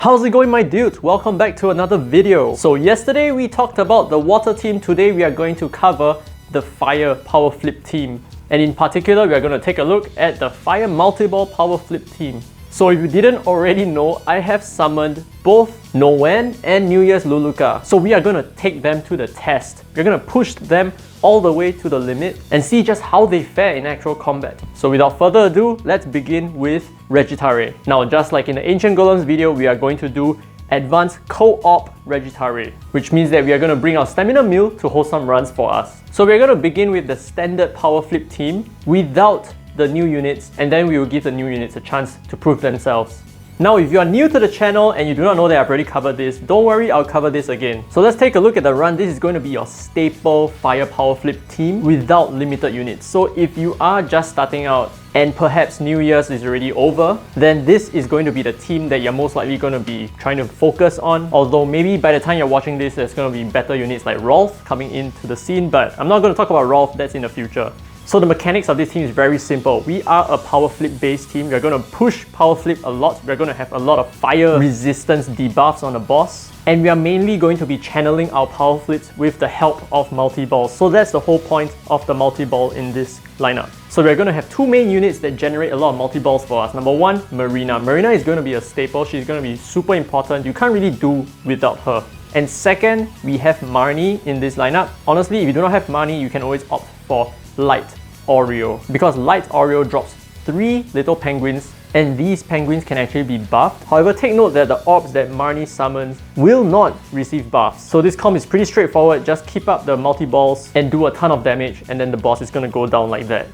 How's it going, my dudes? Welcome back to another video. So yesterday we talked about the water team. Today we are going to cover the fire Powerflip team. And in particular, we are going to take a look at the fire multi-ball Powerflip team. So if you didn't already know, I have summoned both Noen and New Year's Luluka. So we are going to take them to the test. We're going to push them all the way to the limit and see just how they fare in actual combat. So without further ado, let's begin with Regitare. Now, just like in the Ancient Golems video, we are going to do Advanced Co-op Regitare, which means that we are going to bring our Stamina Mill to hold some runs for us. So we're going to begin with the standard Powerflip team without the new units, and then we will give the new units a chance to prove themselves. Now, if you are new to the channel and you do not know that I've already covered this, don't worry, I'll cover this again. So let's take a look at the run. This is going to be your staple fire Powerflip team without limited units. So if you are just starting out and perhaps New Year's is already over, then this is going to be the team that you're most likely going to be trying to focus on. Although maybe by the time you're watching this, there's going to be better units like Rolf coming into the scene, but I'm not going to talk about Rolf, that's in the future. So the mechanics of this team is very simple. We are a Powerflip based team. We're going to push Powerflip a lot. We're going to have a lot of fire resistance debuffs on the boss. And we are mainly going to be channeling our Powerflips with the help of multi-balls. So that's the whole point of the multi-ball in this lineup. So we're going to have two main units that generate a lot of multi-balls for us. Number one, Marina. Marina is going to be a staple. She's going to be super important. You can't really do without her. And second, we have Marnie in this lineup. Honestly, if you do not have Marnie, you can always opt for Light Oreo, because Light Oreo drops 3 little penguins, and these penguins can actually be buffed. However, take note that the orbs that Marnie summons will not receive buffs. So this comp is pretty straightforward. Just keep up the multi-balls and do a ton of damage, and then the boss is going to go down like that.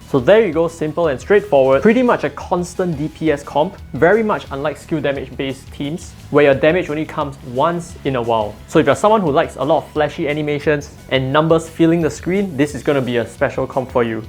So there you go, simple and straightforward. Pretty much a constant DPS comp, very much unlike skill damage based teams, where your damage only comes once in a while. So if you're someone who likes a lot of flashy animations and numbers filling the screen, this is going to be a special comp for you.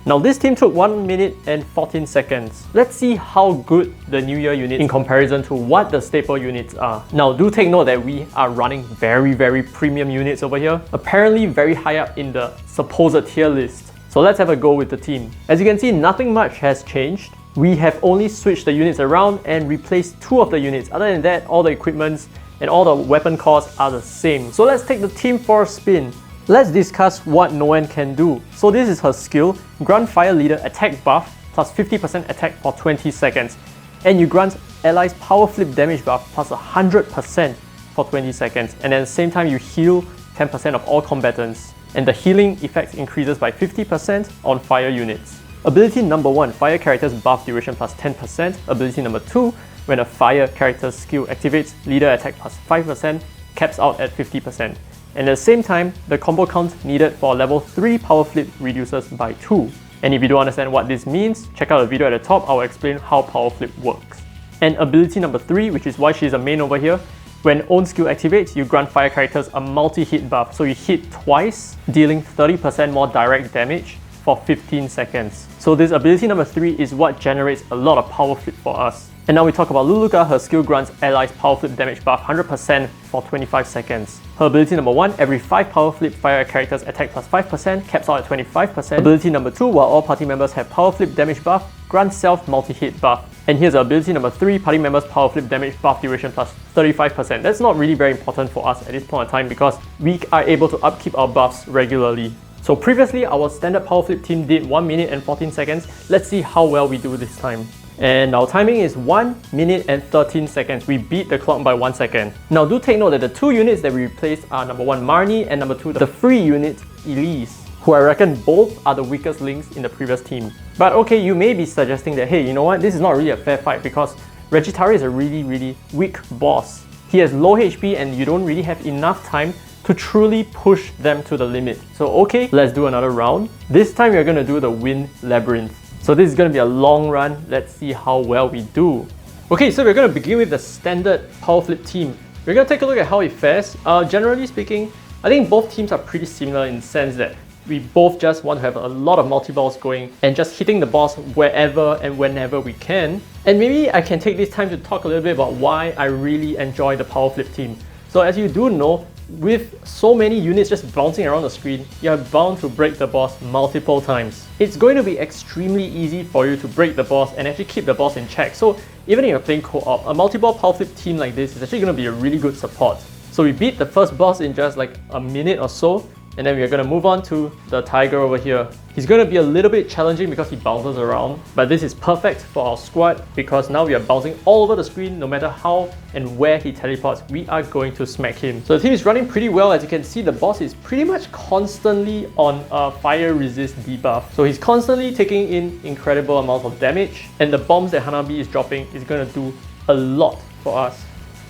Now this team took 1 minute and 14 seconds. Let's see how good the New Year units in comparison to what the staple units are. Now do take note that we are running very premium units over here, apparently very high up in the supposed tier list. So let's have a go with the team. As you can see, nothing much has changed. We have only switched the units around and replaced 2 of the units. Other than that, all the equipments and all the weapon cores are the same. So let's take the team for a spin. Let's discuss what Noen can do. So this is her skill, grant Fire Leader attack buff plus 50% attack for 20 seconds. And you grant allies Powerflip damage buff plus 100% for 20 seconds. And at the same time, you heal 10% of all combatants. And the healing effect increases by 50% on fire units. Ability number 1, fire characters buff duration plus 10%. Ability number 2, when a fire character's skill activates, leader attack plus 5%, caps out at 50%. And at the same time, the combo count needed for level 3 Powerflip reduces by 2. And if you don't understand what this means, check out the video at the top, I'll explain how Powerflip works. And ability number 3, which is why she's a main over here, when own skill activates, you grant fire characters a multi-hit buff. So you hit twice, dealing 30% more direct damage for 15 seconds. So this ability number 3 is what generates a lot of Powerflip for us. And now we talk about Luluka. Her skill grants allies Powerflip damage buff 100% for 25 seconds. Her ability number 1, every 5 Powerflip fire characters attack plus 5%, caps out at 25%. Ability number 2, while all party members have Powerflip damage buff, grants self multi-hit buff. And here's ability number 3, party members Powerflip damage buff duration plus 35%. That's not really very important for us at this point in time because we are able to upkeep our buffs regularly. So previously, our standard Powerflip team did 1 minute and 14 seconds. Let's see how well we do this time. And our timing is 1 minute and 13 seconds. We beat the clock by 1 second. Now do take note that the 2 units that we replaced are number 1 Marnie and number 2 the free unit Elise, who I reckon both are the weakest links in the previous team. But okay, you may be suggesting that, hey, you know what, this is not really a fair fight because Regitare is a really weak boss. He has low HP and you don't really have enough time to truly push them to the limit. So okay, let's do another round. This time we're going to do the Wind Labyrinth. So this is going to be a long run. Let's see how well we do. Okay, so we're going to begin with the standard Powerflip team. We're going to take a look at how it fares. Generally speaking, I think both teams are pretty similar in the sense that we both just want to have a lot of multi-balls going and just hitting the boss wherever and whenever we can. And maybe I can take this time to talk a little bit about why I really enjoy the Powerflip team. So as you do know, with so many units just bouncing around the screen, you're bound to break the boss multiple times. It's going to be extremely easy for you to break the boss and actually keep the boss in check. So even if you're playing co-op, a multi-ball Powerflip team like this is actually going to be a really good support. So we beat the first boss in just like a minute or so, and then we're going to move on to the tiger over here. He's going to be a little bit challenging because he bounces around, but this is perfect for our squad because now we are bouncing all over the screen. No matter how and where he teleports, we are going to smack him. So the team is running pretty well. As you can see, the boss is pretty much constantly on a fire resist debuff. So he's constantly taking in incredible amounts of damage, and the bombs that Hanabi is dropping is going to do a lot for us.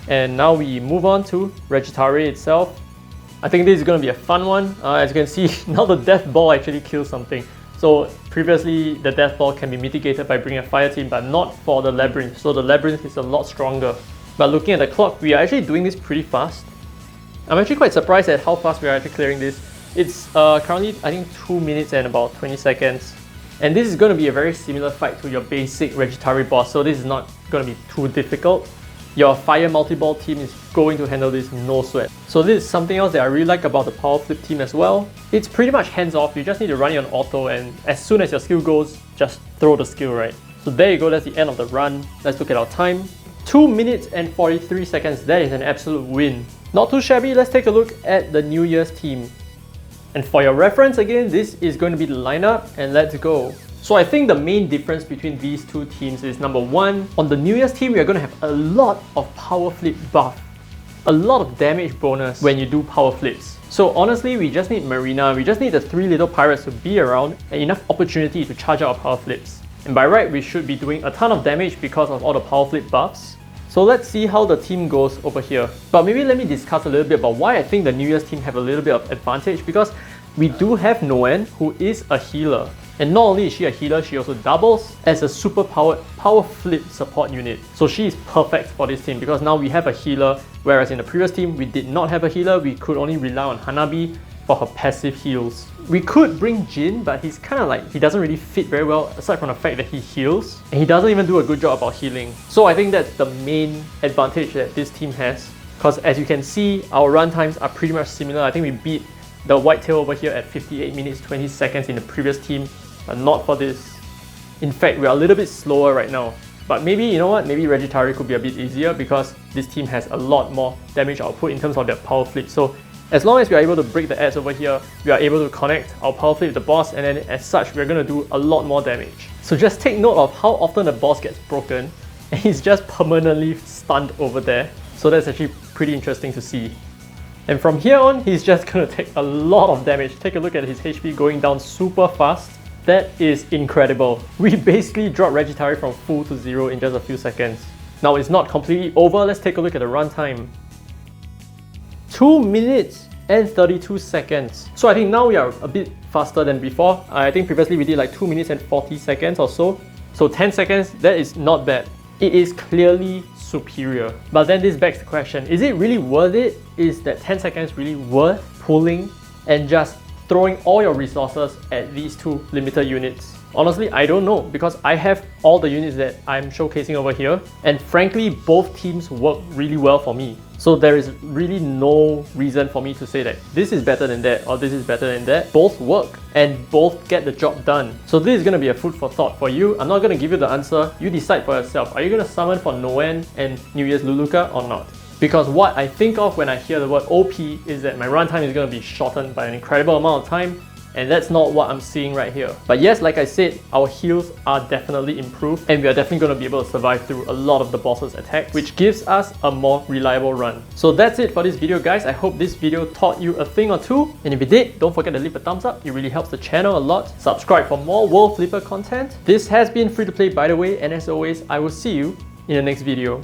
And now we move on to Regitare itself. I think this is going to be a fun one. As you can see, now the death ball actually kills something. So previously the death ball can be mitigated by bringing a fire team, but not for the labyrinth. So the labyrinth is a lot stronger. But looking at the clock, we are actually doing this pretty fast. I'm actually quite surprised at how fast we are actually clearing this. It's currently, I think, 2 minutes and about 20 seconds. And this is going to be a very similar fight to your basic Regitare boss, so this is not going to be too difficult. Your fire multi-ball team is going to handle this no sweat. So this is something else that I really like about the Powerflip team as well. It's pretty much hands-off. You just need to run it on auto, and as soon as your skill goes, just throw the skill, right? So there you go, that's the end of the run. Let's look at our time. 2 minutes and 43 seconds. That is an absolute win. Not too shabby. Let's take a look at the New Year's team. And for your reference again, this is going to be the lineup, and let's go. So I think the main difference between these two teams is, number one, on the New Year's team, we are going to have a lot of Powerflip buff. A lot of damage bonus when you do Powerflips. So honestly, we just need Marina, we just need the 3 little pirates to be around and enough opportunity to charge out our Powerflips. And by right, we should be doing a ton of damage because of all the Powerflip buffs. So let's see how the team goes over here. But maybe let me discuss a little bit about why I think the New Year's team have a little bit of advantage, because we do have Noen, who is a healer. And not only is she a healer, she also doubles as a super powered Powerflip support unit. So she is perfect for this team because now we have a healer, whereas in the previous team we did not have a healer. We could only rely on Hanabi for her passive heals. We could bring Jin, but he's kind of like, he doesn't really fit very well aside from the fact that he heals. And he doesn't even do a good job about healing. So I think that's the main advantage that this team has. Because as you can see, our run times are pretty much similar. I think we beat the Whitetail over here at 58 minutes 20 seconds in the previous team. But not for this. In fact, we are a little bit slower right now. But maybe, you know what, maybe Regitare could be a bit easier because this team has a lot more damage output in terms of their Powerflip. So as long as we are able to break the ads over here, we are able to connect our Powerflip with the boss, and then as such, we're going to do a lot more damage. So just take note of how often the boss gets broken and he's just permanently stunned over there. So that's actually pretty interesting to see. And from here on, he's just going to take a lot of damage. Take a look at his HP going down super fast. That is incredible. We basically dropped Regitare from full to 0 in just a few seconds. Now it's not completely over. Let's take a look at the runtime. 2 minutes and 32 seconds. So I think now we are a bit faster than before. I think previously we did like 2 minutes and 40 seconds or so. So 10 seconds, that is not bad. It is clearly superior. But then this begs the question, is it really worth it? Is that 10 seconds really worth pulling and just throwing all your resources at these two limited units? Honestly, I don't know, because I have all the units that I'm showcasing over here, and frankly, both teams work really well for me. So there is really no reason for me to say that this is better than that or this is better than that. Both work and both get the job done. So this is going to be a food for thought for you. I'm not going to give you the answer. You decide for yourself. Are you going to summon for Noen and New Year's Luluka or not? Because what I think of when I hear the word OP is that my runtime is going to be shortened by an incredible amount of time, and that's not what I'm seeing right here. But yes, like I said, our heals are definitely improved, and we are definitely going to be able to survive through a lot of the boss's attacks, which gives us a more reliable run. So that's it for this video, guys. I hope this video taught you a thing or two, and if it did, don't forget to leave a thumbs up. It really helps the channel a lot. Subscribe for more World Flipper content. This has been free to play, by the way, and as always, I will see you in the next video.